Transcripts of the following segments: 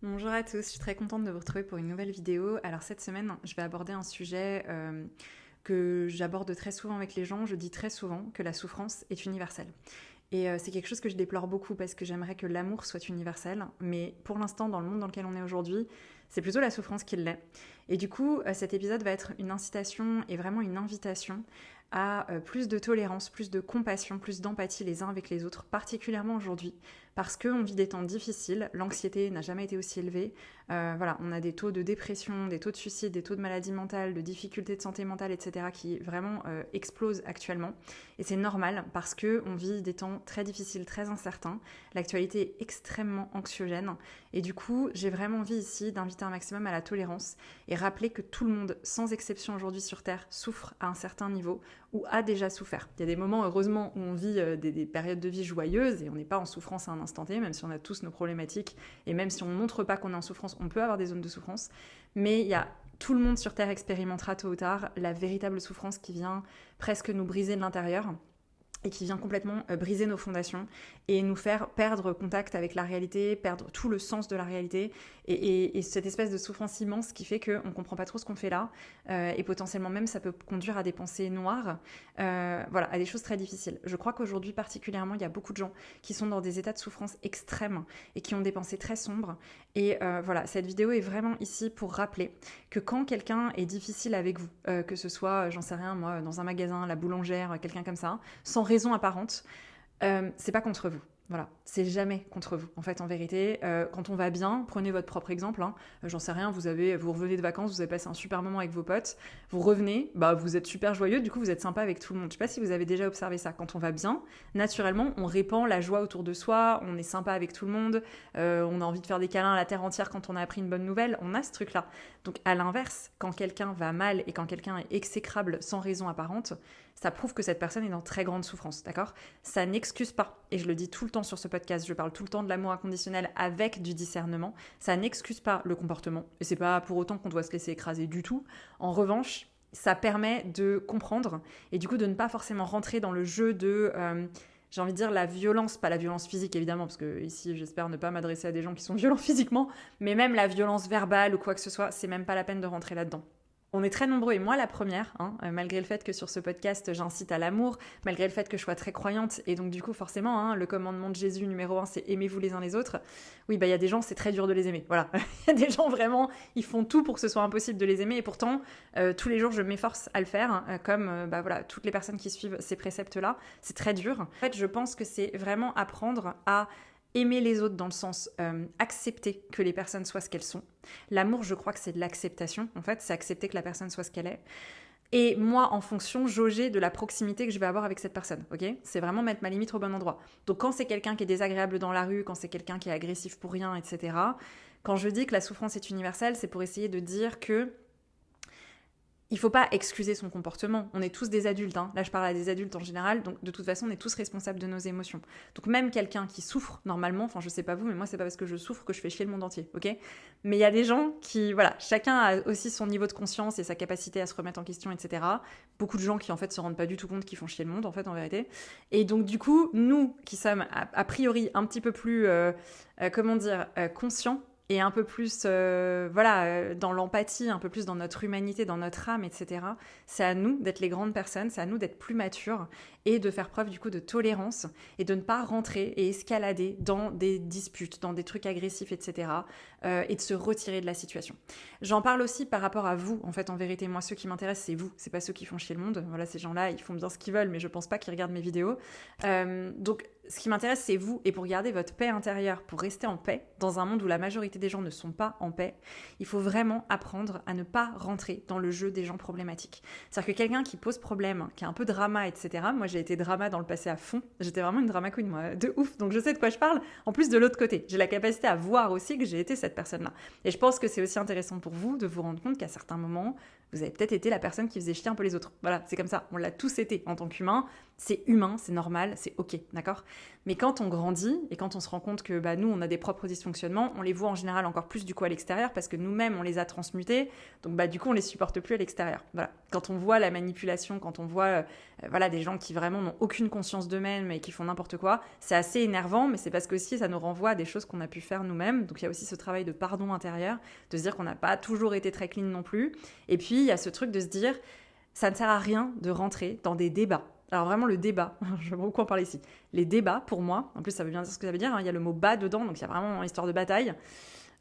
Bonjour à tous, je suis très contente de vous retrouver pour une nouvelle vidéo. Alors cette semaine, je vais aborder un sujet que j'aborde très souvent avec les gens. Je dis très souvent que la souffrance est universelle. Et c'est quelque chose que je déplore beaucoup parce que j'aimerais que l'amour soit universel. Mais pour l'instant, dans le monde dans lequel on est aujourd'hui, c'est plutôt la souffrance qui l'est. Et du coup, cet épisode va être une incitation et vraiment une invitation à plus de tolérance, plus de compassion, plus d'empathie les uns avec les autres, particulièrement aujourd'hui, parce qu'on vit des temps difficiles, l'anxiété n'a jamais été aussi élevée, voilà, on a des taux de dépression, des taux de suicide, des taux de maladie mentale, de difficultés de santé mentale, etc., qui vraiment explosent actuellement, et c'est normal, parce qu'on vit des temps très difficiles, très incertains, l'actualité est extrêmement anxiogène, et du coup, j'ai vraiment envie ici d'inviter un maximum à la tolérance, et rappeler que tout le monde, sans exception aujourd'hui sur Terre, souffre à un certain niveau, ou a déjà souffert. Il y a des moments, heureusement, où on vit des périodes de vie joyeuses et on n'est pas en souffrance à un instant T, même si on a tous nos problématiques et même si on ne montre pas qu'on est en souffrance, on peut avoir des zones de souffrance. Mais il y a tout le monde sur Terre expérimentera tôt ou tard la véritable souffrance qui vient presque nous briser de l'intérieur et qui vient complètement briser nos fondations et nous faire perdre contact avec la réalité, perdre tout le sens de la réalité et cette espèce de souffrance immense qui fait qu'on ne comprend pas trop ce qu'on fait là et potentiellement même ça peut conduire à des pensées noires, voilà, à des choses très difficiles. Je crois qu'aujourd'hui particulièrement, il y a beaucoup de gens qui sont dans des états de souffrance extrêmes et qui ont des pensées très sombres et voilà, cette vidéo est vraiment ici pour rappeler que quand quelqu'un est difficile avec vous, que ce soit, j'en sais rien moi, dans un magasin, la boulangère, quelqu'un comme ça, sans raison apparente, c'est pas contre vous. Voilà, c'est jamais contre vous. En fait, en vérité, quand on va bien, prenez votre propre exemple. Hein, j'en sais rien, vous revenez de vacances, vous avez passé un super moment avec vos potes, vous revenez, bah vous êtes super joyeux, du coup vous êtes sympa avec tout le monde. Je sais pas si vous avez déjà observé ça. Quand on va bien, naturellement, on répand la joie autour de soi, on est sympa avec tout le monde, on a envie de faire des câlins à la terre entière quand on a appris une bonne nouvelle. On a ce truc-là. Donc à l'inverse, quand quelqu'un va mal et quand quelqu'un est exécrable sans raison apparente, ça prouve que cette personne est dans très grande souffrance, d'accord ? Ça n'excuse pas, et je le dis tout le temps sur ce podcast, je parle tout le temps de l'amour inconditionnel avec du discernement, ça n'excuse pas le comportement, et c'est pas pour autant qu'on doit se laisser écraser du tout. En revanche, ça permet de comprendre, et du coup de ne pas forcément rentrer dans le jeu de... j'ai envie de dire la violence, pas la violence physique évidemment, parce que ici j'espère ne pas m'adresser à des gens qui sont violents physiquement, mais même la violence verbale ou quoi que ce soit, c'est même pas la peine de rentrer là-dedans. On est très nombreux, et moi la première, hein, malgré le fait que sur ce podcast j'incite à l'amour, malgré le fait que je sois très croyante, et donc du coup forcément, hein, le commandement de Jésus numéro 1 c'est aimez-vous les uns les autres. Oui, bah il y a des gens, c'est très dur de les aimer, voilà. Il y a des gens vraiment, ils font tout pour que ce soit impossible de les aimer, et pourtant tous les jours je m'efforce à le faire, hein, comme bah, voilà, toutes les personnes qui suivent ces préceptes-là, c'est très dur. En fait, je pense que c'est vraiment apprendre à aimer les autres dans le sens accepter que les personnes soient ce qu'elles sont. L'amour, je crois que c'est de l'acceptation. En fait, c'est accepter que la personne soit ce qu'elle est. Et moi, en fonction, jauger de la proximité que je vais avoir avec cette personne. Ok ? C'est vraiment mettre ma limite au bon endroit. Donc quand c'est quelqu'un qui est désagréable dans la rue, quand c'est quelqu'un qui est agressif pour rien, etc. Quand je dis que la souffrance est universelle, c'est pour essayer de dire que il ne faut pas excuser son comportement. On est tous des adultes, hein. Là je parle à des adultes en général, donc de toute façon on est tous responsables de nos émotions. Donc même quelqu'un qui souffre normalement, enfin je sais pas vous, mais moi c'est pas parce que je souffre que je fais chier le monde entier, ok ? Mais il y a des gens qui, voilà, chacun a aussi son niveau de conscience et sa capacité à se remettre en question, etc. Beaucoup de gens qui en fait se rendent pas du tout compte qu'ils font chier le monde en fait en vérité. Et donc du coup, nous qui sommes a priori un petit peu plus, conscients, et un peu plus dans l'empathie, un peu plus dans notre humanité, dans notre âme, etc. C'est à nous d'être les grandes personnes, c'est à nous d'être plus matures et de faire preuve du coup de tolérance et de ne pas rentrer et escalader dans des disputes, dans des trucs agressifs, etc. Et de se retirer de la situation. J'en parle aussi par rapport à vous, en fait, en vérité. Moi, ceux qui m'intéressent, c'est vous, c'est pas ceux qui font chier le monde. Voilà, ces gens-là, ils font bien ce qu'ils veulent, mais je pense pas qu'ils regardent mes vidéos. Donc, ce qui m'intéresse, c'est vous, et pour garder votre paix intérieure, pour rester en paix, dans un monde où la majorité des gens ne sont pas en paix, il faut vraiment apprendre à ne pas rentrer dans le jeu des gens problématiques. C'est-à-dire que quelqu'un qui pose problème, qui a un peu drama, etc. Moi, j'ai été drama dans le passé à fond. J'étais vraiment une drama queen, moi, de ouf. Donc, je sais de quoi je parle. En plus, de l'autre côté, j'ai la capacité à voir aussi que j'ai été cette personne-là. Et je pense que c'est aussi intéressant pour vous de vous rendre compte qu'à certains moments, Vous avez peut-être été la personne qui faisait chier un peu les autres. Voilà, c'est comme ça. On l'a tous été en tant qu'humain. C'est humain, c'est normal, c'est ok, d'accord ? Mais quand on grandit et quand on se rend compte que nous, on a des propres dysfonctionnements, on les voit en général encore plus du coup à l'extérieur parce que nous-mêmes, on les a transmutés. Donc du coup, on les supporte plus à l'extérieur. Voilà. Quand on voit la manipulation, quand on voit des gens qui vraiment n'ont aucune conscience d'eux-mêmes et qui font n'importe quoi, c'est assez énervant, mais c'est parce que aussi ça nous renvoie à des choses qu'on a pu faire nous-mêmes. Donc il y a aussi ce travail de pardon intérieur, de se dire qu'on n'a pas toujours été très clean non plus. Et puis il y a ce truc de se dire, ça ne sert à rien de rentrer dans des débats. Alors vraiment le débat, je vais beaucoup en parler ici. Les débats, pour moi, en plus ça veut bien dire ce que ça veut dire, il y a le mot « bas » dedans, donc il y a vraiment une histoire de bataille.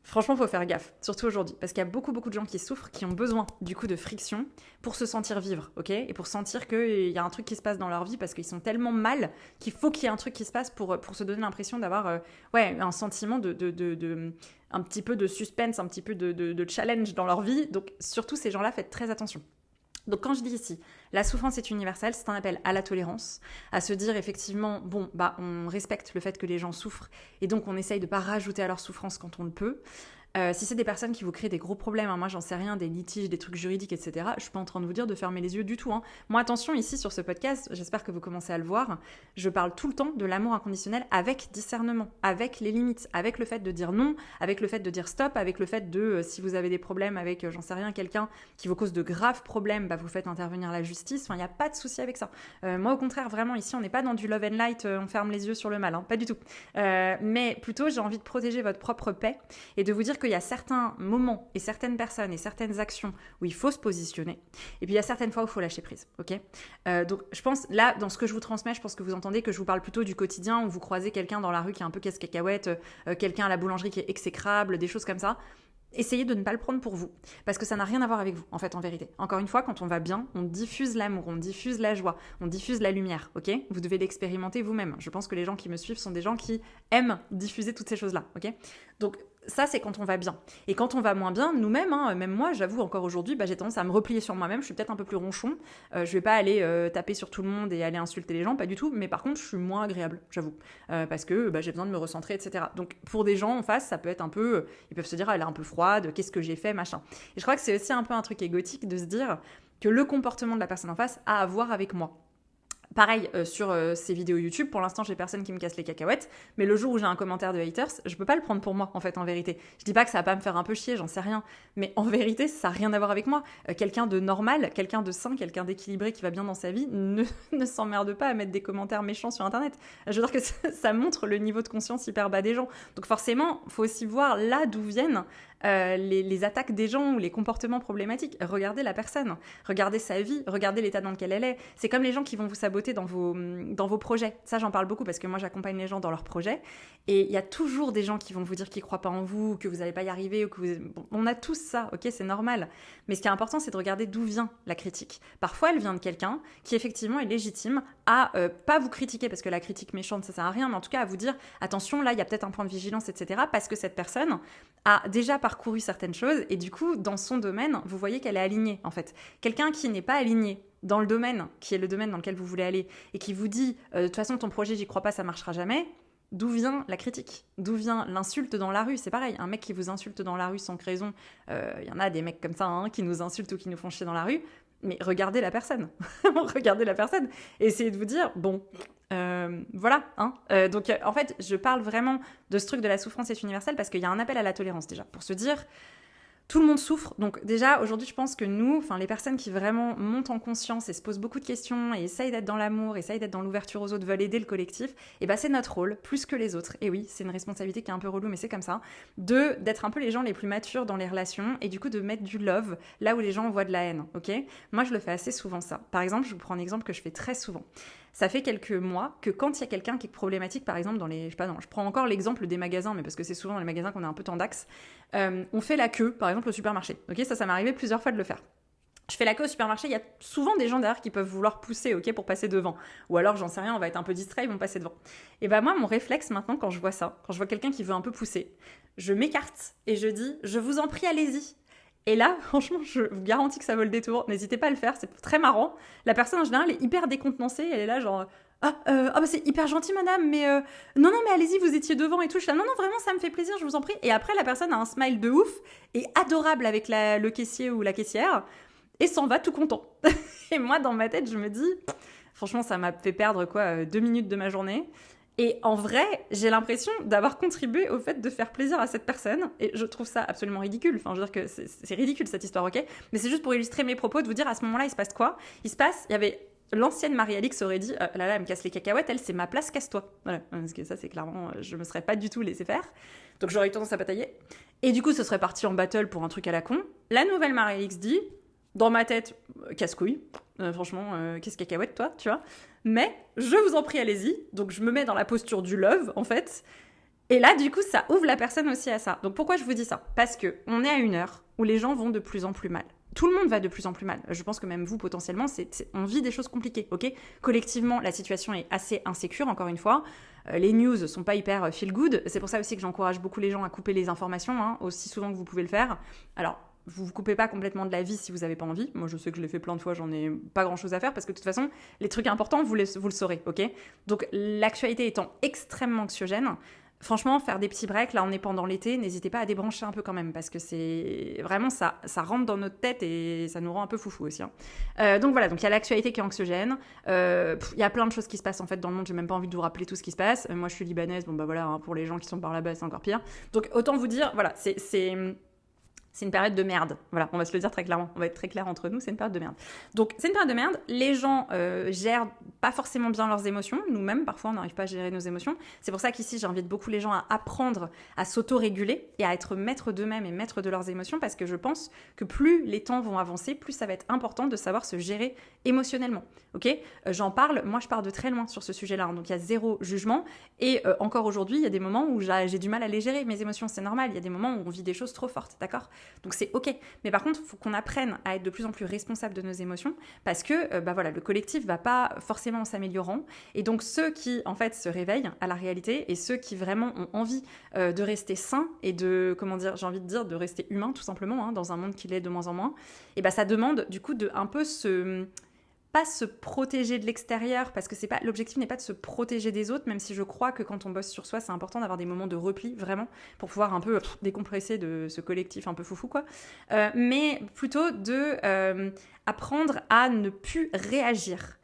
Franchement, il faut faire gaffe, surtout aujourd'hui, parce qu'il y a beaucoup de gens qui souffrent, qui ont besoin du coup de friction pour se sentir vivre, ok ? Et pour sentir qu'il y a un truc qui se passe dans leur vie, parce qu'ils sont tellement mal qu'il faut qu'il y ait un truc qui se passe pour se donner l'impression d'avoir un sentiment un petit peu de suspense, un petit peu de challenge dans leur vie. Donc surtout ces gens-là, faites très attention. Donc quand je dis ici, la souffrance est universelle, c'est un appel à la tolérance, à se dire effectivement, on respecte le fait que les gens souffrent et donc on essaye de ne pas rajouter à leur souffrance quand on le peut. Si c'est des personnes qui vous créent des gros problèmes, moi j'en sais rien, des litiges, des trucs juridiques, etc., je suis pas en train de vous dire de fermer les yeux du tout. Moi attention, ici sur ce podcast, j'espère que vous commencez à le voir, je parle tout le temps de l'amour inconditionnel avec discernement, avec les limites, avec le fait de dire non, avec le fait de dire stop, avec le fait de, si vous avez des problèmes avec, j'en sais rien, quelqu'un qui vous cause de graves problèmes, vous faites intervenir la justice, il n'y a pas de souci avec ça. Moi au contraire, vraiment ici, on n'est pas dans du love and light, on ferme les yeux sur le mal, pas du tout. Mais plutôt, j'ai envie de protéger votre propre paix et de vous dire qu'il y a certains moments et certaines personnes et certaines actions où il faut se positionner. Et puis il y a certaines fois où il faut lâcher prise. Ok ? Donc je pense, là, dans ce que je vous transmets, je pense que vous entendez que je vous parle plutôt du quotidien où vous croisez quelqu'un dans la rue qui est un peu casse-cacahuète, quelqu'un à la boulangerie qui est exécrable, des choses comme ça. Essayez de ne pas le prendre pour vous, parce que ça n'a rien à voir avec vous, en fait, en vérité. Encore une fois, quand on va bien, on diffuse l'amour, on diffuse la joie, on diffuse la lumière, ok ? Vous devez l'expérimenter vous-même. Je pense que les gens qui me suivent sont des gens qui aiment diffuser toutes ces choses-là, ok ? Donc, ça, c'est quand on va bien. Et quand on va moins bien, nous-mêmes, même moi, j'avoue, encore aujourd'hui, j'ai tendance à me replier sur moi-même. Je suis peut-être un peu plus ronchon. Je vais pas aller taper sur tout le monde et aller insulter les gens, pas du tout. Mais par contre, je suis moins agréable, j'avoue. Parce que j'ai besoin de me recentrer, etc. Donc, pour des gens en face, ça peut être un peu... ils peuvent se dire, elle est un peu froide, qu'est-ce que j'ai fait, machin. Et je crois que c'est aussi un peu un truc égotique de se dire que le comportement de la personne en face a à voir avec moi. Pareil sur ces vidéos YouTube, pour l'instant j'ai personne qui me casse les cacahuètes, mais le jour où j'ai un commentaire de haters, je peux pas le prendre pour moi en fait en vérité. Je dis pas que ça va pas me faire un peu chier, j'en sais rien, mais en vérité ça n'a rien à voir avec moi. Quelqu'un de normal, quelqu'un de sain, quelqu'un d'équilibré qui va bien dans sa vie ne s'emmerde pas à mettre des commentaires méchants sur internet. Je veux dire que ça montre le niveau de conscience hyper bas des gens. Donc forcément, faut aussi voir là d'où viennent les attaques des gens ou les comportements problématiques. Regardez la personne, regardez sa vie, regardez l'état dans lequel elle est. C'est comme les gens qui vont vous saboter dans vos projets. Ça, j'en parle beaucoup parce que moi, j'accompagne les gens dans leurs projets. Et il y a toujours des gens qui vont vous dire qu'ils ne croient pas en vous, que vous n'allez pas y arriver. On a tous ça, ok, c'est normal. Mais ce qui est important, c'est de regarder d'où vient la critique. Parfois, elle vient de quelqu'un qui, effectivement, est légitime à pas vous critiquer, parce que la critique méchante, ça sert à rien, mais en tout cas à vous dire, attention, là, il y a peut-être un point de vigilance, etc., parce que cette personne a déjà parcouru certaines choses, et du coup, dans son domaine, vous voyez qu'elle est alignée, en fait. Quelqu'un qui n'est pas aligné dans le domaine, qui est le domaine dans lequel vous voulez aller, et qui vous dit, de toute façon, ton projet, j'y crois pas, ça marchera jamais, d'où vient la critique ? D'où vient l'insulte dans la rue ? C'est pareil, un mec qui vous insulte dans la rue sans raison, il y en a des mecs comme ça, qui nous insultent ou qui nous font chier dans la rue, mais regardez la personne. Regardez la personne. Et essayez de vous dire, bon, voilà. Donc, en fait, je parle vraiment de ce truc de la souffrance est universelle parce qu'il y a un appel à la tolérance déjà, pour se dire... Tout le monde souffre, donc déjà aujourd'hui je pense que nous, les personnes qui vraiment montent en conscience et se posent beaucoup de questions et essayent d'être dans l'amour, essayent d'être dans l'ouverture aux autres, veulent aider le collectif, et c'est notre rôle, plus que les autres, et oui c'est une responsabilité qui est un peu relou mais c'est comme ça, d'être un peu les gens les plus matures dans les relations et du coup de mettre du love là où les gens voient de la haine, ok ? Moi je le fais assez souvent ça, par exemple je vous prends un exemple que je fais très souvent. Ça fait quelques mois que quand il y a quelqu'un qui est problématique, par exemple, je prends encore l'exemple des magasins, mais parce que c'est souvent dans les magasins qu'on a un peu tendax, on fait la queue, par exemple, au supermarché. Ok, ça m'est arrivé plusieurs fois de le faire. Je fais la queue au supermarché, il y a souvent des gens derrière qui peuvent vouloir pousser, ok, pour passer devant. Ou alors, j'en sais rien, on va être un peu distrait, ils vont passer devant. Et moi, mon réflexe maintenant, quand je vois ça, quand je vois quelqu'un qui veut un peu pousser, je m'écarte et je dis, je vous en prie, allez-y. Et là, franchement, je vous garantis que ça vaut le détour. N'hésitez pas à le faire, c'est très marrant. La personne, en général, est hyper décontenancée. Elle est là, genre... c'est hyper gentil, madame, mais... Non, mais allez-y, vous étiez devant et tout. Je suis là, non, vraiment, ça me fait plaisir, je vous en prie. Et après, la personne a un smile de ouf et adorable avec le caissier ou la caissière. et s'en va tout content. Et moi, dans ma tête, je me dis, franchement, ça m'a fait perdre 2 minutes de ma journée. Et en vrai, j'ai l'impression d'avoir contribué au fait de faire plaisir à cette personne. Et je trouve ça absolument ridicule. Enfin, je veux dire que c'est ridicule cette histoire, ok ? Mais c'est juste pour illustrer mes propos, de vous dire à ce moment-là, il se passe quoi ? Il y avait l'ancienne Marie-Alix aurait dit là, elle me casse les cacahuètes, elle, c'est ma place, casse-toi. Voilà, parce que ça, c'est clairement, je me serais pas du tout laissé faire. Donc j'aurais eu tendance à batailler. Et du coup, ce serait parti en battle pour un truc à la con. La nouvelle Marie-Alix dit, dans ma tête, casse-couille. Franchement, qu'est-ce cacahuète, toi, tu vois ? Mais je vous en prie, allez-y. Donc je me mets dans la posture du love, en fait. Et là, du coup, ça ouvre la personne aussi à ça. Donc pourquoi je vous dis ça ? Parce qu'on est à une heure où les gens vont de plus en plus mal. Tout le monde va de plus en plus mal. Je pense que même vous, potentiellement, on vit des choses compliquées, ok ? Collectivement, la situation est assez insécure, encore une fois. Les news sont pas hyper feel good. C'est pour ça aussi que j'encourage beaucoup les gens à couper les informations, hein, aussi souvent que vous pouvez le faire. Alors, vous vous coupez pas complètement de la vie si vous n'avez pas envie. Moi, je sais que je l'ai fait plein de fois, j'en ai pas grand-chose à faire parce que de toute façon, les trucs importants, vous le saurez, ok ? Donc, l'actualité étant extrêmement anxiogène, franchement, faire des petits breaks, là, on est pendant l'été, n'hésitez pas à débrancher un peu quand même parce que c'est vraiment ça rentre dans notre tête et ça nous rend un peu foufou aussi. Hein. Donc voilà, donc il y a l'actualité qui est anxiogène. Il y a plein de choses qui se passent en fait dans le monde. J'ai même pas envie de vous rappeler tout ce qui se passe. Moi, je suis libanaise. Bon bah voilà, hein, pour les gens qui sont par là-bas, c'est encore pire. Donc autant vous dire, voilà, c'est une période de merde. Voilà, on va se le dire très clairement. On va être très clair entre nous, c'est une période de merde. Donc, c'est une période de merde. Les gens gèrent pas forcément bien leurs émotions. Nous-mêmes, parfois, on n'arrive pas à gérer nos émotions. C'est pour ça qu'ici, j'invite beaucoup les gens à apprendre à s'auto-réguler et à être maîtres d'eux-mêmes et maîtres de leurs émotions parce que je pense que plus les temps vont avancer, plus ça va être important de savoir se gérer émotionnellement. Ok ? J'en parle, moi, je pars de très loin sur ce sujet-là. Hein, donc, il y a zéro jugement. Et encore aujourd'hui, il y a des moments où j'ai du mal à les gérer. Mes émotions, c'est normal. Il y a des moments où on vit des choses trop fortes, d'accord ? Donc c'est ok. Mais par contre, il faut qu'on apprenne à être de plus en plus responsable de nos émotions parce que voilà, le collectif va pas forcément en s'améliorant. Et donc ceux qui en fait se réveillent à la réalité et ceux qui vraiment ont envie de rester sains et de, comment dire, j'ai envie de dire, de rester humains tout simplement hein, dans un monde qui l'est de moins en moins, et ça demande du coup de un peu pas se protéger de l'extérieur, parce que l'objectif n'est pas de se protéger des autres, même si je crois que quand on bosse sur soi, c'est important d'avoir des moments de repli, vraiment, pour pouvoir un peu décompresser de ce collectif un peu foufou, quoi. Mais plutôt de apprendre à ne plus réagir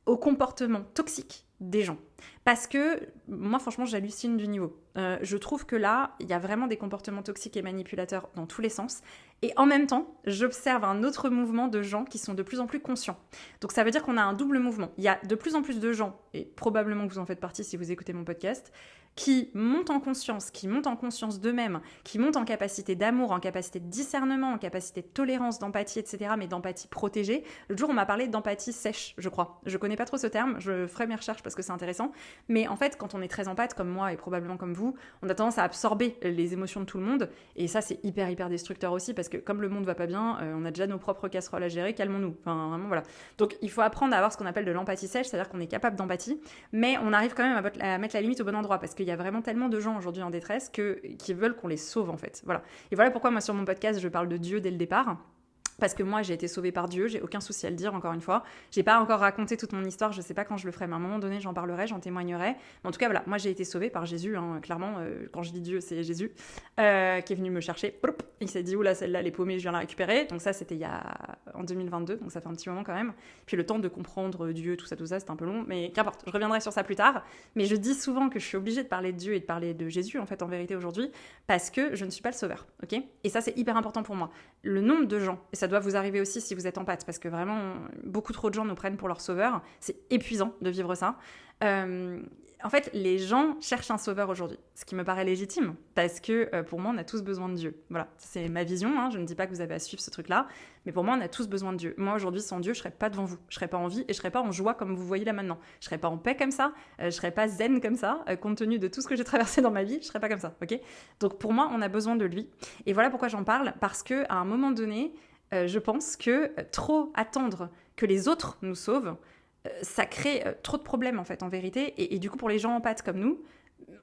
au comportement toxique des gens. Parce que, moi, franchement, j'hallucine du niveau. Je trouve que là, il y a vraiment des comportements toxiques et manipulateurs dans tous les sens. Et en même temps, j'observe un autre mouvement de gens qui sont de plus en plus conscients. Donc ça veut dire qu'on a un double mouvement. Il y a de plus en plus de gens, et probablement que vous en faites partie si vous écoutez mon podcast, qui montent en conscience d'eux-mêmes, qui montent en capacité d'amour, en capacité de discernement, en capacité de tolérance, d'empathie, etc., mais d'empathie protégée. L'autre jour, on m'a parlé d'empathie sèche, je crois. Je connais pas trop ce terme, je ferai mes recherches parce que c'est intéressant. Mais en fait, quand on est très empathe, comme moi et probablement comme vous, on a tendance à absorber les émotions de tout le monde. Et ça, c'est hyper, hyper destructeur aussi parce que comme le monde va pas bien, on a déjà nos propres casseroles à gérer, calmons-nous. Enfin, vraiment, voilà. Donc, il faut apprendre à avoir ce qu'on appelle de l'empathie sèche, c'est-à-dire qu'on est capable d'empathie, mais on arrive quand même à mettre la limite au bon endroit parce qu'il y a vraiment tellement de gens aujourd'hui en détresse qui veulent qu'on les sauve, en fait. Voilà. Et voilà pourquoi, moi, sur mon podcast, je parle de Dieu dès le départ. Parce que moi, j'ai été sauvée par Dieu, j'ai aucun souci à le dire, encore une fois. J'ai pas encore raconté toute mon histoire, je sais pas quand je le ferai, mais à un moment donné, j'en parlerai, j'en témoignerai. Mais en tout cas, voilà, moi, j'ai été sauvée par Jésus, hein, clairement. Quand je dis Dieu, c'est Jésus qui est venu me chercher. Il s'est dit, oula, celle-là, elle est paumée, je viens la récupérer. Donc ça, c'était en 2022, donc ça fait un petit moment quand même. Puis le temps de comprendre Dieu, tout ça, c'était un peu long. Mais qu'importe, je reviendrai sur ça plus tard. Mais je dis souvent que je suis obligée de parler de Dieu et de parler de Jésus, en fait, en vérité, aujourd'hui, parce que je ne suis pas le sauveur, ok ? Et ça, c'est hyper important pour moi. Le nombre de gens, et ça doit vous arriver aussi si vous êtes empathe, parce que vraiment, beaucoup trop de gens nous prennent pour leur sauveur. C'est épuisant de vivre ça. En fait, les gens cherchent un sauveur aujourd'hui, ce qui me paraît légitime, parce que pour moi, on a tous besoin de Dieu. Voilà, c'est ma vision, hein, je ne dis pas que vous avez à suivre ce truc-là, mais pour moi, on a tous besoin de Dieu. Moi, aujourd'hui, sans Dieu, je ne serais pas devant vous, je ne serais pas en vie et je ne serais pas en joie comme vous voyez là maintenant. Je ne serais pas en paix comme ça, je ne serais pas zen comme ça, compte tenu de tout ce que j'ai traversé dans ma vie, je ne serais pas comme ça, ok ? Donc pour moi, on a besoin de lui. Et voilà pourquoi j'en parle, parce qu'à un moment donné, je pense que trop attendre que les autres nous sauvent, ça crée trop de problèmes en fait en vérité et du coup pour les gens empathes comme nous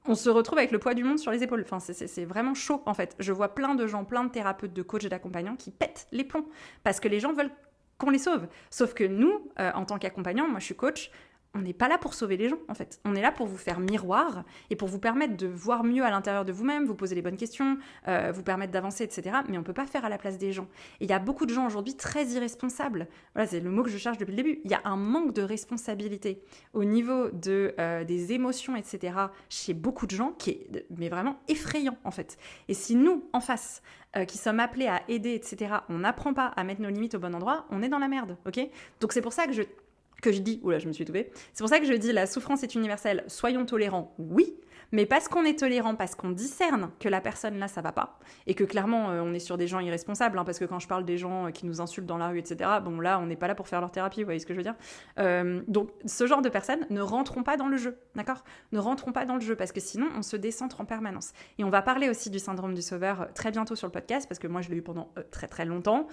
on se retrouve avec le poids du monde sur les épaules. Enfin, c'est vraiment chaud en fait. Je vois plein de gens, plein de thérapeutes, de coachs et d'accompagnants qui pètent les plombs parce que les gens veulent qu'on les sauve. Sauf que nous, en tant qu'accompagnants, moi je suis coach, on n'est pas là pour sauver les gens, en fait. On est là pour vous faire miroir et pour vous permettre de voir mieux à l'intérieur de vous-même, vous poser les bonnes questions, vous permettre d'avancer, etc. Mais on ne peut pas faire à la place des gens. Et il y a beaucoup de gens aujourd'hui très irresponsables. Voilà, c'est le mot que je cherche depuis le début. Il y a un manque de responsabilité au niveau des émotions, etc. chez beaucoup de gens qui est mais vraiment effrayant, en fait. Et si nous, en face, qui sommes appelés à aider, etc., on n'apprend pas à mettre nos limites au bon endroit, on est dans la merde, ok ? Donc c'est pour ça que je dis, oula, je me suis étouffée, c'est pour ça que je dis la souffrance est universelle, soyons tolérants, oui, mais parce qu'on est tolérant, parce qu'on discerne que la personne là, ça va pas, et que clairement, on est sur des gens irresponsables, hein, parce que quand je parle des gens qui nous insultent dans la rue, etc., bon là, on n'est pas là pour faire leur thérapie, vous voyez ce que je veux dire ? Donc, ce genre de personnes ne rentrons pas dans le jeu, d'accord ? Ne rentrons pas dans le jeu, parce que sinon, on se décentre en permanence. Et on va parler aussi du syndrome du sauveur très bientôt sur le podcast, parce que moi, je l'ai eu pendant très très longtemps.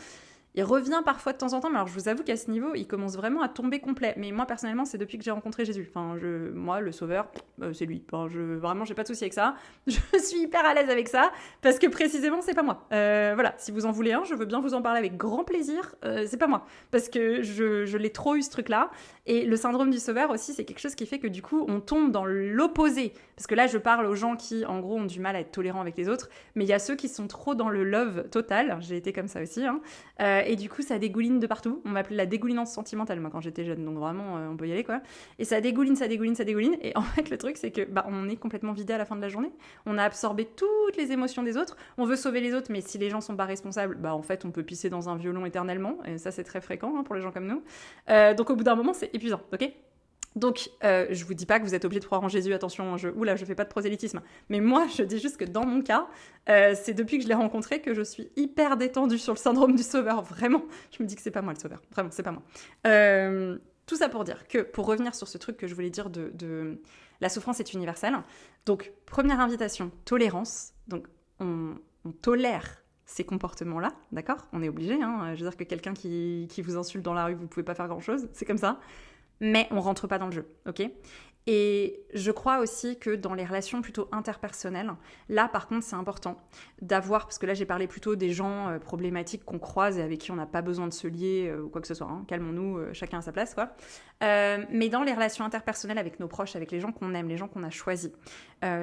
Il revient parfois de temps en temps, mais alors je vous avoue qu'à ce niveau, il commence vraiment à tomber complet. Mais moi, personnellement, c'est depuis que j'ai rencontré Jésus. Enfin, moi, le sauveur, c'est lui. Enfin, vraiment, j'ai pas de souci avec ça. Je suis hyper à l'aise avec ça, parce que précisément, c'est pas moi. Voilà, si vous en voulez un, je veux bien vous en parler avec grand plaisir. C'est pas moi, parce que je l'ai trop eu, ce truc-là. Et le syndrome du sauveur aussi, c'est quelque chose qui fait que du coup, on tombe dans l'opposé. Parce que là, je parle aux gens qui, en gros, ont du mal à être tolérants avec les autres, mais il y a ceux qui sont trop dans le love total. J'ai été comme ça aussi, hein. Et du coup, ça dégouline de partout. On m'appelait la dégoulinance sentimentale, moi, quand j'étais jeune. Donc vraiment, on peut y aller, quoi. Et ça dégouline, ça dégouline, ça dégouline. Et en fait, le truc, c'est que on est complètement vidé à la fin de la journée. On a absorbé toutes les émotions des autres. On veut sauver les autres, mais si les gens sont pas responsables, en fait, on peut pisser dans un violon éternellement. Et ça, c'est très fréquent, hein, pour les gens comme nous. Donc au bout d'un moment, c'est épuisant, ok ? Donc, je vous dis pas que vous êtes obligé de croire en Jésus, attention, je fais pas de prosélytisme. Mais moi, je dis juste que dans mon cas, c'est depuis que je l'ai rencontré que je suis hyper détendue sur le syndrome du sauveur. Vraiment, je me dis que c'est pas moi le sauveur. Vraiment, c'est pas moi. Tout ça pour dire que, pour revenir sur ce truc que je voulais dire de la souffrance est universelle. Donc, première invitation, tolérance. Donc, on tolère ces comportements-là, d'accord ? On est obligé, hein. Je veux dire que quelqu'un qui vous insulte dans la rue, vous pouvez pas faire grand-chose, c'est comme ça. Mais on rentre pas dans le jeu, ok ? Et je crois aussi que dans les relations plutôt interpersonnelles, là par contre c'est important d'avoir, parce que là j'ai parlé plutôt des gens problématiques qu'on croise et avec qui on n'a pas besoin de se lier ou quoi que ce soit, hein. Calmons-nous, chacun à sa place, quoi. Mais dans les relations interpersonnelles avec nos proches, avec les gens qu'on aime, les gens qu'on a choisis,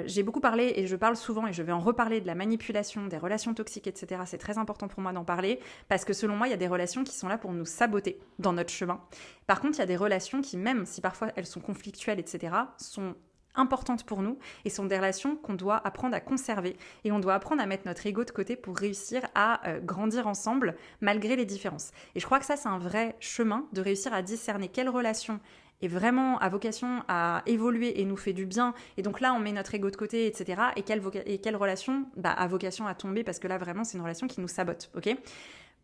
j'ai beaucoup parlé et je parle souvent et je vais en reparler de la manipulation, des relations toxiques, etc. C'est très important pour moi d'en parler parce que selon moi il y a des relations qui sont là pour nous saboter dans notre chemin. Par contre il y a des relations qui, même si parfois elles sont conflictuelles, etc., sont importantes pour nous et sont des relations qu'on doit apprendre à conserver et on doit apprendre à mettre notre ego de côté pour réussir à grandir ensemble malgré les différences. Et je crois que ça c'est un vrai chemin de réussir à discerner quelle relation est vraiment à vocation à évoluer et nous fait du bien, et donc là on met notre ego de côté, etc. Et quelle relation a vocation à tomber parce que là vraiment c'est une relation qui nous sabote, ok ?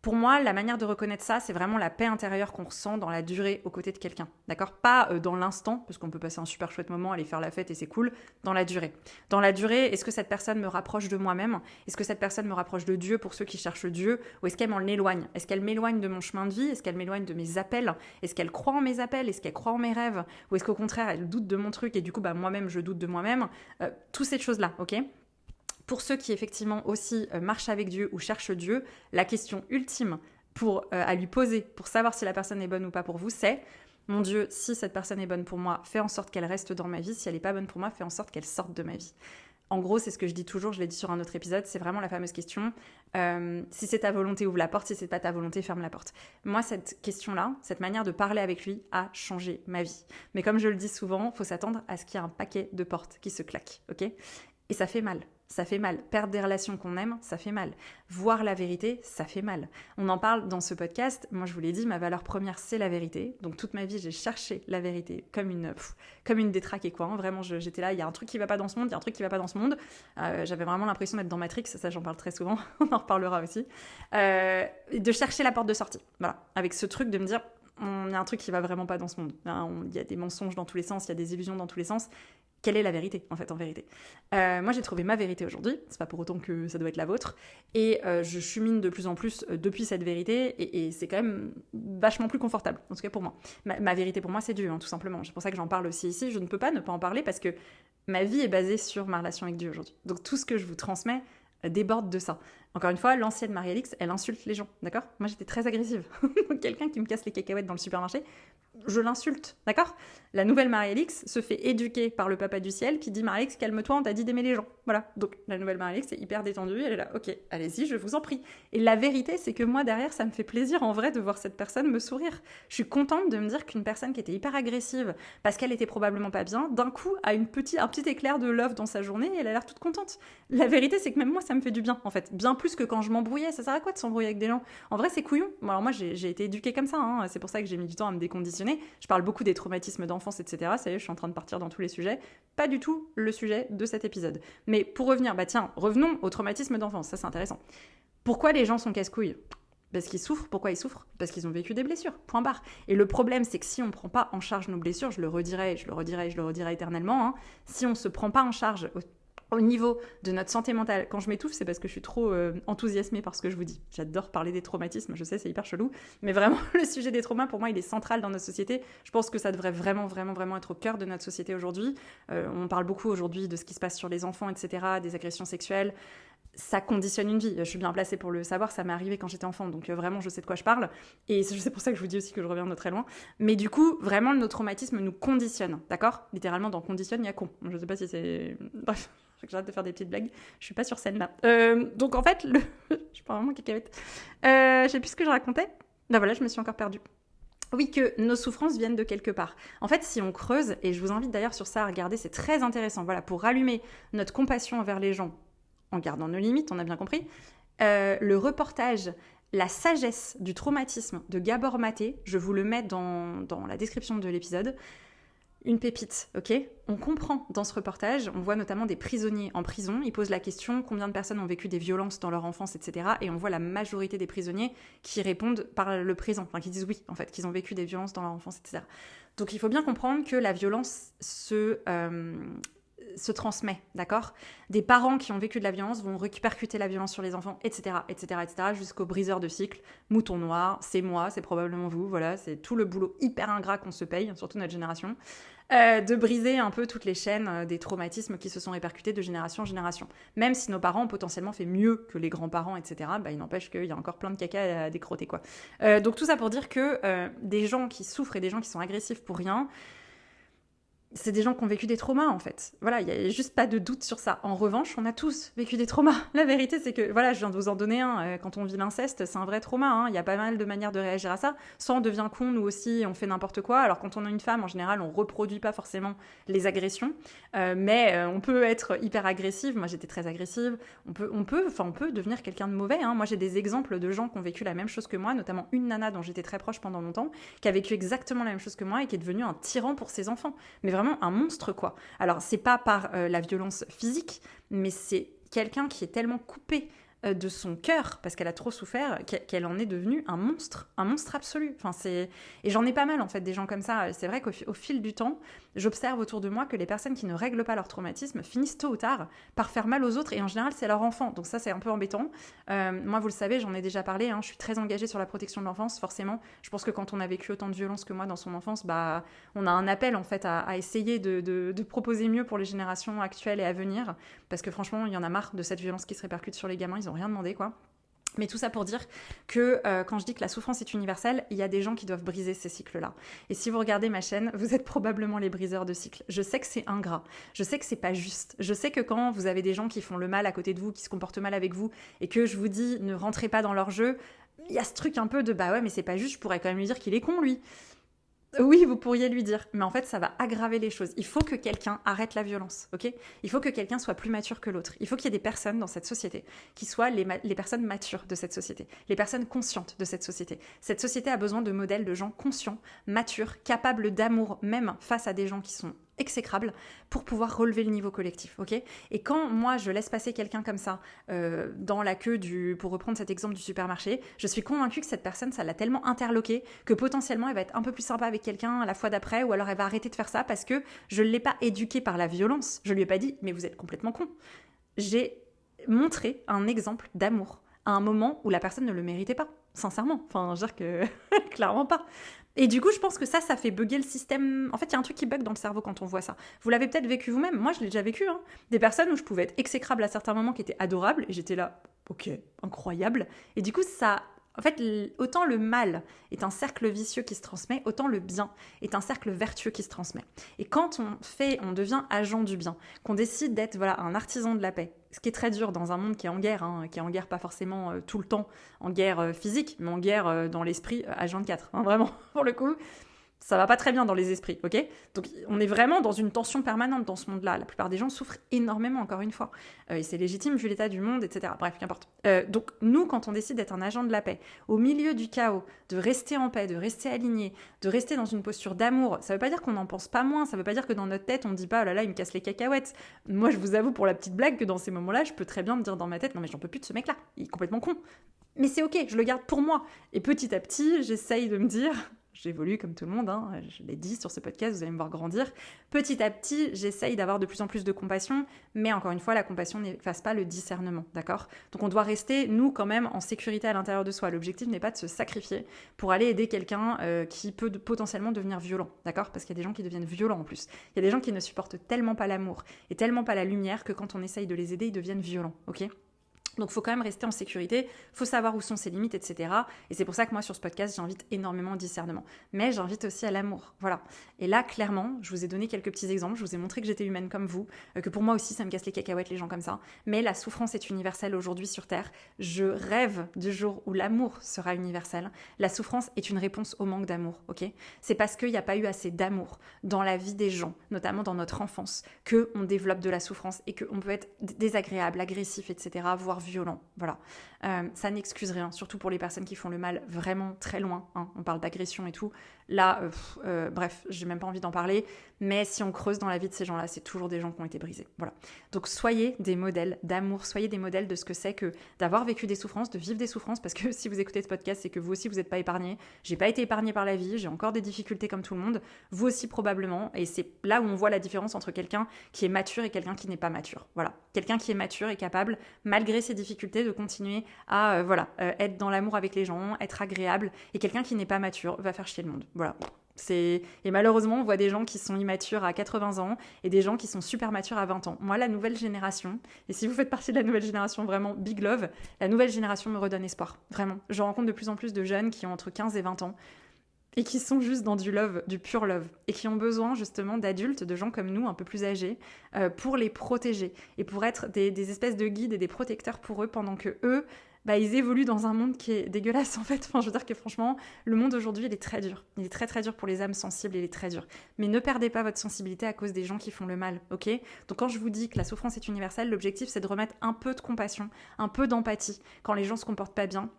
Pour moi, la manière de reconnaître ça, c'est vraiment la paix intérieure qu'on ressent dans la durée aux côtés de quelqu'un, d'accord ? Pas dans l'instant, parce qu'on peut passer un super chouette moment, aller faire la fête et c'est cool, dans la durée. Dans la durée, est-ce que cette personne me rapproche de moi-même ? Est-ce que cette personne me rapproche de Dieu pour ceux qui cherchent Dieu ? Ou est-ce qu'elle m'en éloigne ? Est-ce qu'elle m'éloigne de mon chemin de vie ? Est-ce qu'elle m'éloigne de mes appels ? Est-ce qu'elle croit en mes appels ? Est-ce qu'elle croit en mes rêves ? Ou est-ce qu'au contraire, elle doute de mon truc et du coup, moi-même, je doute de moi-même ? Toutes ces choses-là, ok ? Pour ceux qui effectivement aussi marchent avec Dieu ou cherchent Dieu, la question ultime à lui poser pour savoir si la personne est bonne ou pas pour vous, c'est « Mon Dieu, si cette personne est bonne pour moi, fais en sorte qu'elle reste dans ma vie. Si elle n'est pas bonne pour moi, fais en sorte qu'elle sorte de ma vie. » En gros, c'est ce que je dis toujours, je l'ai dit sur un autre épisode, c'est vraiment la fameuse question si c'est ta volonté, ouvre la porte, si c'est pas ta volonté, ferme la porte. Moi, cette question-là, cette manière de parler avec lui a changé ma vie. Mais comme je le dis souvent, il faut s'attendre à ce qu'il y ait un paquet de portes qui se claquent, ok ? Et ça fait mal. Ça fait mal. Perdre des relations qu'on aime, ça fait mal. Voir la vérité, ça fait mal. On en parle dans ce podcast. Moi, je vous l'ai dit, ma valeur première, c'est la vérité. Donc, toute ma vie, j'ai cherché la vérité comme une détraquée, quoi. Vraiment, j'étais là, il y a un truc qui va pas dans ce monde, il y a un truc qui va pas dans ce monde. J'avais vraiment l'impression d'être dans Matrix. Ça, j'en parle très souvent. On en reparlera aussi. De chercher la porte de sortie. Voilà. Avec ce truc de me dire, il y a un truc qui va vraiment pas dans ce monde. Il y a des mensonges dans tous les sens, il y a des illusions dans tous les sens. Quelle est la vérité, en fait, en vérité ? Moi, j'ai trouvé ma vérité aujourd'hui. C'est pas pour autant que ça doit être la vôtre. Et je chemine de plus en plus depuis cette vérité. Et c'est quand même vachement plus confortable, en tout cas pour moi. Ma vérité pour moi, c'est Dieu, hein, tout simplement. C'est pour ça que j'en parle aussi ici. Je ne peux pas ne pas en parler parce que ma vie est basée sur ma relation avec Dieu aujourd'hui. Donc tout ce que je vous transmets déborde de ça. Encore une fois, l'ancienne Marie-Alix, elle insulte les gens, d'accord? Moi, j'étais très agressive. Quelqu'un qui me casse les cacahuètes dans le supermarché, je l'insulte, d'accord? La nouvelle Marie-Alix se fait éduquer par le papa du ciel qui dit « Marie-Alix, calme-toi, on t'a dit d'aimer les gens. » Voilà, donc la nouvelle Marie-Alix est hyper détendue, elle est là « Ok, allez-y, je vous en prie. » Et la vérité, c'est que moi, derrière, ça me fait plaisir en vrai de voir cette personne me sourire. Je suis contente de me dire qu'une personne qui était hyper agressive, parce qu'elle était probablement pas bien, d'un coup a un petit éclair de love dans sa journée et elle a l'air toute contente. La vérité, c'est que même moi, ça me fait du bien, en fait. Bien plus que quand je m'embrouillais. Ça sert à quoi de s'embrouiller avec des gens? En vrai, c'est couillon. Bon, alors moi, j'ai été éduquée comme ça, hein. C'est pour ça que j'ai mis du temps à me déconditionner. Je parle beaucoup des traumatismes d'enfance, etc. Ça y est, je suis en train de partir dans tous les sujets. Pas du tout le sujet de cet épisode. Mais pour revenir, revenons au traumatisme d'enfance. Ça, c'est intéressant. Pourquoi les gens sont casse-couilles? Parce qu'ils souffrent. Pourquoi ils souffrent? Parce qu'ils ont vécu des blessures. Point barre. Et le problème, c'est que si on ne prend pas en charge nos blessures, je le redirai éternellement, hein, si on ne se prend pas en charge au niveau de notre santé mentale, quand je m'étouffe, c'est parce que je suis trop enthousiasmée par ce que je vous dis. J'adore parler des traumatismes, je sais, c'est hyper chelou, mais vraiment, le sujet des traumas, pour moi, il est central dans notre société. Je pense que ça devrait vraiment être au cœur de notre société aujourd'hui. On parle beaucoup aujourd'hui de ce qui se passe sur les enfants, etc., des agressions sexuelles. Ça conditionne une vie. Je suis bien placée pour le savoir, ça m'est arrivé quand j'étais enfant, donc vraiment je sais de quoi je parle, et c'est pour ça que je vous dis aussi que je reviens de très loin. Mais du coup, vraiment, nos traumatismes nous conditionnent, d'accord? Littéralement, dans conditionne, il y a con. Je sais pas si c'est... Bref, j'arrête de faire des petites blagues, je suis pas sur scène là. Donc en fait, je parle vraiment cacahuète. Je sais plus ce que je racontais. Ben voilà, je me suis encore perdue. Oui, que nos souffrances viennent de quelque part. En fait, si on creuse, et je vous invite d'ailleurs sur ça à regarder, c'est très intéressant, voilà, pour rallumer notre compassion envers les gens, en gardant nos limites, on a bien compris, le reportage « La sagesse du traumatisme » de Gabor Maté, je vous le mets dans la description de l'épisode, une pépite, ok? On comprend dans ce reportage, on voit notamment des prisonniers en prison, ils posent la question combien de personnes ont vécu des violences dans leur enfance, etc. Et on voit la majorité des prisonniers qui répondent par le présent, enfin qui disent oui, en fait, qu'ils ont vécu des violences dans leur enfance, etc. Donc il faut bien comprendre que la violence se transmet, d'accord? Des parents qui ont vécu de la violence vont répercuter la violence sur les enfants, etc., jusqu'au briseur de cycle, mouton noir, c'est moi, c'est probablement vous, voilà, c'est tout le boulot hyper ingrat qu'on se paye, surtout notre génération, de briser un peu toutes les chaînes des traumatismes qui se sont répercutés de génération en génération. Même si nos parents ont potentiellement fait mieux que les grands-parents, etc., il n'empêche qu'il y a encore plein de caca à décrotter, quoi. Donc tout ça pour dire que des gens qui souffrent et des gens qui sont agressifs pour rien, c'est des gens qui ont vécu des traumas, en fait. Voilà, il n'y a juste pas de doute sur ça. En revanche, on a tous vécu des traumas. La vérité, c'est que, voilà, je viens de vous en donner un. Quand on vit l'inceste, c'est un vrai trauma, hein. Il y a pas mal de manières de réagir à ça. Soit on devient con, nous aussi, on fait n'importe quoi. Alors, quand on est une femme, en général, on reproduit pas forcément les agressions. Mais on peut être hyper agressive. Moi, j'étais très agressive. On peut devenir quelqu'un de mauvais, hein. Moi, j'ai des exemples de gens qui ont vécu la même chose que moi, notamment une nana dont j'étais très proche pendant longtemps, qui a vécu exactement la même chose que moi et qui est devenue un tyran pour ses enfants. Mais vraiment un monstre, quoi. Alors, c'est pas par la violence physique, mais c'est quelqu'un qui est tellement coupé de son cœur, parce qu'elle a trop souffert, qu'elle en est devenue un monstre absolu. Enfin, et j'en ai pas mal, en fait, des gens comme ça. C'est vrai qu'au fil du temps, j'observe autour de moi que les personnes qui ne règlent pas leur traumatisme finissent tôt ou tard par faire mal aux autres, et en général, c'est leur enfant. Donc ça, c'est un peu embêtant. Moi, vous le savez, j'en ai déjà parlé, hein, je suis très engagée sur la protection de l'enfance, forcément. Je pense que quand on a vécu autant de violence que moi dans son enfance, on a un appel, en fait, à essayer de proposer mieux pour les générations actuelles et à venir, parce que franchement, il y en a marre de cette violence qui se répercute sur les gamins, ils n'ont rien demandé, quoi. Mais tout ça pour dire que quand je dis que la souffrance est universelle, il y a des gens qui doivent briser ces cycles-là. Et si vous regardez ma chaîne, vous êtes probablement les briseurs de cycles. Je sais que c'est ingrat, je sais que c'est pas juste. Je sais que quand vous avez des gens qui font le mal à côté de vous, qui se comportent mal avec vous, et que je vous dis ne rentrez pas dans leur jeu, il y a ce truc un peu de bah ouais mais c'est pas juste, je pourrais quand même lui dire qu'il est con lui. Oui, vous pourriez lui dire, mais en fait, ça va aggraver les choses. Il faut que quelqu'un arrête la violence, ok? Il faut que quelqu'un soit plus mature que l'autre. Il faut qu'il y ait des personnes dans cette société qui soient les personnes matures de cette société, les personnes conscientes de cette société. Cette société a besoin de modèles de gens conscients, matures, capables d'amour, même face à des gens qui sont exécrables, pour pouvoir relever le niveau collectif, ok? Et quand moi je laisse passer quelqu'un comme ça dans la queue pour reprendre cet exemple du supermarché, je suis convaincue que cette personne, ça l'a tellement interloquée que potentiellement elle va être un peu plus sympa avec quelqu'un la fois d'après, ou alors elle va arrêter de faire ça parce que je ne l'ai pas éduquée par la violence. Je lui ai pas dit mais vous êtes complètement con. J'ai montré un exemple d'amour à un moment où la personne ne le méritait pas, sincèrement. Enfin, je veux dire que clairement pas. Et du coup, je pense que ça fait bugger le système. En fait, il y a un truc qui bug dans le cerveau quand on voit ça. Vous l'avez peut-être vécu vous-même. Moi, je l'ai déjà vécu. Hein. Des personnes où je pouvais être exécrable à certains moments qui étaient adorables. Et j'étais là, Ok, incroyable. Et du coup, ça... En fait, autant le mal est un cercle vicieux qui se transmet, autant le bien est un cercle vertueux qui se transmet. Et quand on devient agent du bien, qu'on décide d'être un artisan de la paix, ce qui est très dur dans un monde qui est en guerre, qui est en guerre pas forcément tout le temps, en guerre physique, mais en guerre dans l'esprit H24, vraiment, pour le coup. Ça va pas très bien dans les esprits, ok? Donc on est vraiment dans une tension permanente dans ce monde-là. La plupart des gens souffrent énormément, encore une fois. Et c'est légitime vu l'état du monde, etc. Bref, qu'importe. Donc nous, quand on décide d'être un agent de la paix, au milieu du chaos, de rester en paix, de rester aligné, de rester dans une posture d'amour, ça veut pas dire qu'on n'en pense pas moins, ça veut pas dire que dans notre tête, on dit pas « oh là là, il me casse les cacahuètes ». Moi, je vous avoue pour la petite blague que dans ces moments-là, je peux très bien me dire dans ma tête « non mais j'en peux plus de ce mec-là, il est complètement con ». Mais c'est ok, je le garde pour moi. Et petit à petit, j'essaye de me dire... J'évolue comme tout le monde, je l'ai dit sur ce podcast, vous allez me voir grandir. Petit à petit, j'essaye d'avoir de plus en plus de compassion, mais encore une fois, la compassion n'efface pas le discernement, d'accord? Donc on doit rester, nous, quand même, en sécurité à l'intérieur de soi. L'objectif n'est pas de se sacrifier pour aller aider quelqu'un qui peut potentiellement devenir violent, d'accord? Parce qu'il y a des gens qui deviennent violents en plus. Il y a des gens qui ne supportent tellement pas l'amour et tellement pas la lumière que quand on essaye de les aider, ils deviennent violents, ok? Donc, il faut quand même rester en sécurité, il faut savoir où sont ses limites, etc. Et c'est pour ça que moi, sur ce podcast, j'invite énormément au discernement. Mais j'invite aussi à l'amour, voilà. Et là, clairement, je vous ai donné quelques petits exemples, je vous ai montré que j'étais humaine comme vous, que pour moi aussi, ça me casse les cacahuètes, les gens comme ça. Mais la souffrance est universelle aujourd'hui sur Terre. Je rêve du jour où l'amour sera universel. La souffrance est une réponse au manque d'amour, ok? C'est parce qu'il n'y a pas eu assez d'amour dans la vie des gens, notamment dans notre enfance, qu'on développe de la souffrance et qu'on peut être désagréable, agressif, etc., voire violent, voilà. Ça n'excuse rien, surtout pour les personnes qui font le mal vraiment très loin, on parle d'agression et tout. Là, bref, j'ai même pas envie d'en parler, mais si on creuse dans la vie de ces gens-là, c'est toujours des gens qui ont été brisés, voilà. Donc soyez des modèles d'amour, soyez des modèles de ce que c'est que d'avoir vécu des souffrances, de vivre des souffrances, parce que si vous écoutez ce podcast, c'est que vous aussi vous n'êtes pas épargnés. J'ai pas été épargnée par la vie, j'ai encore des difficultés comme tout le monde, vous aussi probablement, et c'est là où on voit la différence entre quelqu'un qui est mature et quelqu'un qui n'est pas mature, voilà. Quelqu'un qui est mature est capable, malgré ses difficultés, de continuer à être dans l'amour avec les gens, être agréable, et quelqu'un qui n'est pas mature va faire chier le monde, voilà. Et malheureusement, on voit des gens qui sont immatures à 80 ans et des gens qui sont super matures à 20 ans. Moi, la nouvelle génération, et si vous faites partie de la nouvelle génération, vraiment, big love, la nouvelle génération me redonne espoir, vraiment. Je rencontre de plus en plus de jeunes qui ont entre 15 et 20 ans et qui sont juste dans du love, du pur love, et qui ont besoin justement d'adultes, de gens comme nous, un peu plus âgés, pour les protéger et pour être des espèces de guides et des protecteurs pour eux pendant que eux, ils évoluent dans un monde qui est dégueulasse en fait. Enfin, je veux dire que franchement, le monde aujourd'hui, il est très dur. Il est très très dur pour les âmes sensibles, il est très dur. Mais ne perdez pas votre sensibilité à cause des gens qui font le mal, ok? Donc quand je vous dis que la souffrance est universelle, l'objectif c'est de remettre un peu de compassion, un peu d'empathie quand les gens se comportent pas bien,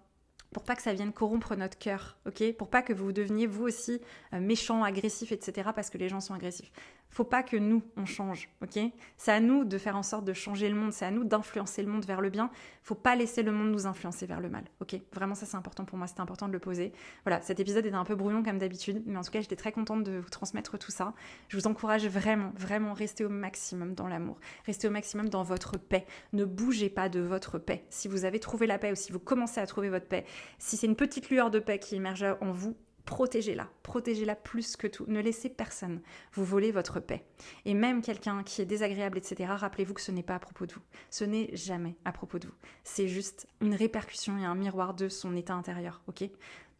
pour pas que ça vienne corrompre notre cœur, ok? Pour pas que vous deveniez vous aussi méchants, agressifs, etc. parce que les gens sont agressifs. Faut pas que nous, on change, ok? C'est à nous de faire en sorte de changer le monde, c'est à nous d'influencer le monde vers le bien. Faut pas laisser le monde nous influencer vers le mal, ok? Vraiment, ça c'est important pour moi, c'était important de le poser. Voilà, cet épisode était un peu brouillon comme d'habitude, mais en tout cas, j'étais très contente de vous transmettre tout ça. Je vous encourage vraiment, vraiment, restez au maximum dans l'amour, restez au maximum dans votre paix. Ne bougez pas de votre paix. Si vous avez trouvé la paix ou si vous commencez à trouver votre paix, si c'est une petite lueur de paix qui émerge en vous, protégez-la plus que tout. Ne laissez personne vous voler votre paix. Et même quelqu'un qui est désagréable, etc., rappelez-vous que ce n'est pas à propos de vous. Ce n'est jamais à propos de vous. C'est juste une répercussion et un miroir de son état intérieur, ok?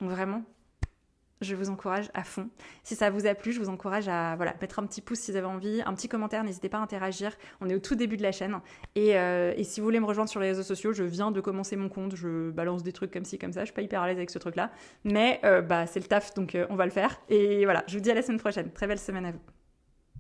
Donc vraiment, je vous encourage à fond. Si ça vous a plu, je vous encourage à mettre un petit pouce si vous avez envie, un petit commentaire, n'hésitez pas à interagir. On est au tout début de la chaîne. Et si vous voulez me rejoindre sur les réseaux sociaux, je viens de commencer mon compte, je balance des trucs comme ci, comme ça, je suis pas hyper à l'aise avec ce truc-là. Mais c'est le taf, donc on va le faire. Et voilà, je vous dis à la semaine prochaine. Très belle semaine à vous.